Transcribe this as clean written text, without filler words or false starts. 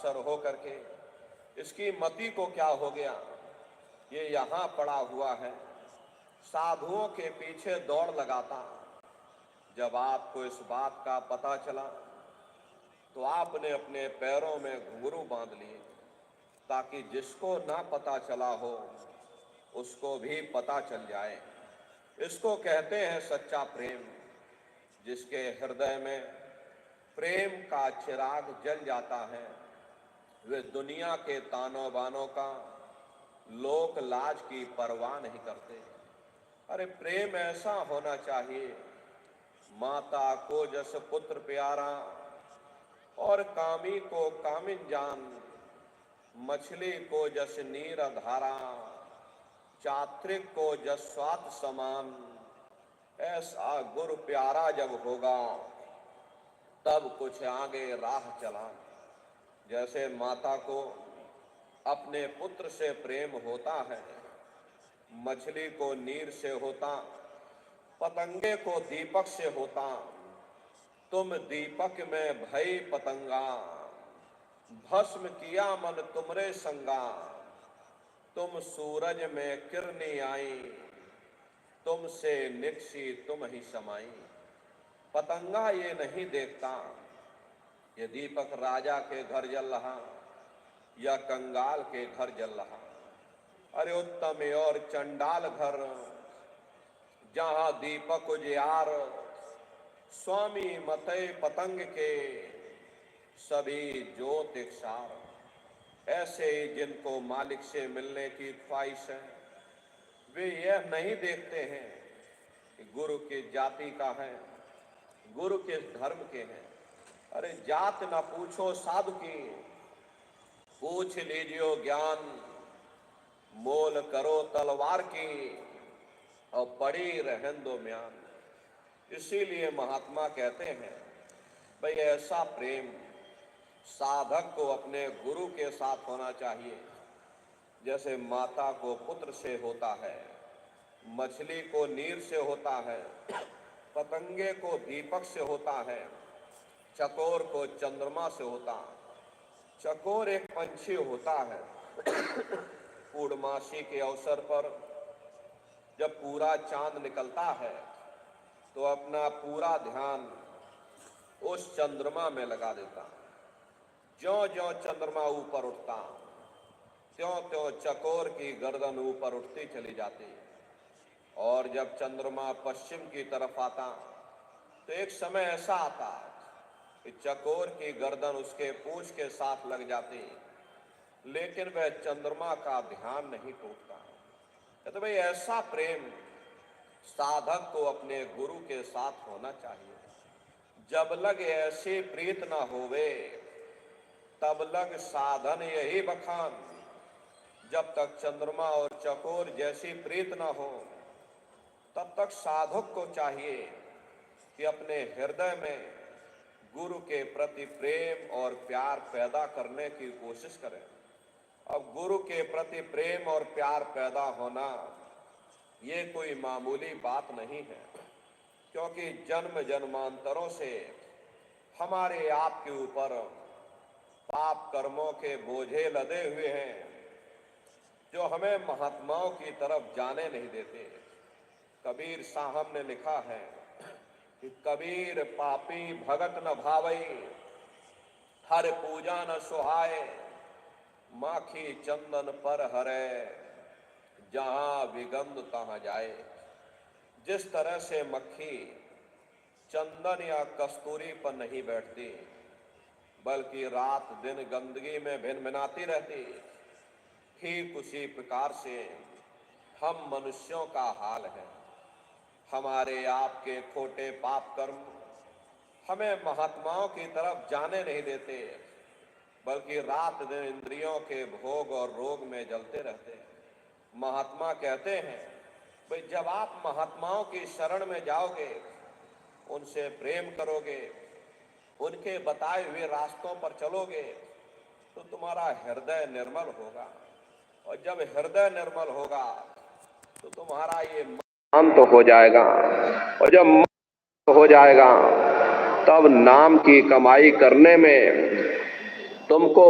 अग्रसर हो करके इसकी मति को क्या हो गया, ये यहाँ पड़ा हुआ है, साधुओं के पीछे दौड़ लगाता। जब आपको इस बात का पता चला तो आपने अपने पैरों में घुंघरू बांध लिए ताकि जिसको ना पता चला हो उसको भी पता चल जाए। इसको कहते हैं सच्चा प्रेम। जिसके हृदय में प्रेम का चिराग जल जाता है वे दुनिया के तानों बानों का, लोक लाज की परवाह नहीं करते। अरे प्रेम ऐसा होना चाहिए, माता को जस पुत्र प्यारा और कामी को कामिन जान, मछली को जस नीर धारा, चात्रिक को जस स्वात समान। ऐसा गुरु प्यारा जब होगा तब कुछ आगे राह चला। जैसे माता को अपने पुत्र से प्रेम होता है, मछली को नीर से होता, पतंगे को दीपक से होता। तुम दीपक में भई पतंगा, भस्म किया मन तुमरे संगा। तुम सूरज में किरनी आई, तुमसे निकसी तुम ही समाई। पतंगा ये नहीं देखता ये दीपक राजा के घर जल रहा या कंगाल के घर जल रहा। अरे उत्तम और चंडाल घर जहां दीपक उजियार, स्वामी मतय पतंग के सभी ज्योत इकसार। ऐसे जिनको मालिक से मिलने की ख्वाहिश है वे यह नहीं देखते हैं कि गुरु की जाति का है, गुरु किस धर्म के हैं। अरे जात न पूछो साधु की, पूछ लीजियो ज्ञान। मोल करो तलवार की और पड़ी रहन दो म्यान। इसीलिए महात्मा कहते हैं भाई ऐसा प्रेम साधक को अपने गुरु के साथ होना चाहिए जैसे माता को पुत्र से होता है, मछली को नीर से होता है, पतंगे को दीपक से होता है, चकोर को चंद्रमा से होता। चकोर एक पंछी होता है। पूर्णमासी के अवसर पर जब पूरा चांद निकलता है तो अपना पूरा ध्यान उस चंद्रमा में लगा देता। ज्यों ज्यों चंद्रमा ऊपर उठता त्यों त्यों चकोर की गर्दन ऊपर उठती चली जाती। और जब चंद्रमा पश्चिम की तरफ आता तो एक समय ऐसा आता कि चकोर की गर्दन उसके पूंछ के साथ लग जाती, लेकिन वह चंद्रमा का ध्यान नहीं टूटता। तो भाई ऐसा प्रेम साधक को अपने गुरु के साथ होना चाहिए। जब लग ऐसी प्रीत न होवे तब लग साधन यही बखान। जब तक चंद्रमा और चकोर जैसी प्रीत न हो तब तक साधक को चाहिए कि अपने हृदय में गुरु के प्रति प्रेम और प्यार पैदा करने की कोशिश करें। अब गुरु के प्रति प्रेम और प्यार पैदा होना ये कोई मामूली बात नहीं है, क्योंकि जन्म जन्मांतरों से हमारे आपके ऊपर पाप कर्मों के बोझे लदे हुए हैं जो हमें महात्माओं की तरफ जाने नहीं देते। कबीर साहब ने लिखा है कि कबीर पापी भगत न भावई, हर पूजा न सुहाए। माखी चंदन पर हरे, जहां विगंध तहां जाए। जिस तरह से मक्खी चंदन या कस्तूरी पर नहीं बैठती बल्कि रात दिन गंदगी में भिनभिनाती रहती, ठीक उसी प्रकार से हम मनुष्यों का हाल है। हमारे आपके खोटे पाप कर्म हमें महात्माओं की तरफ जाने नहीं देते, बल्कि रात दिन इंद्रियों के भोग और रोग में जलते रहते हैं। महात्मा कहते हैं भाई जब आप महात्माओं की शरण में जाओगे, उनसे प्रेम करोगे, उनके बताए हुए रास्तों पर चलोगे तो तुम्हारा हृदय निर्मल होगा। और जब हृदय निर्मल होगा तो तुम्हारा ये मन तो हो जाएगा, और जब मन हो जाएगा तब नाम की कमाई करने में तुमको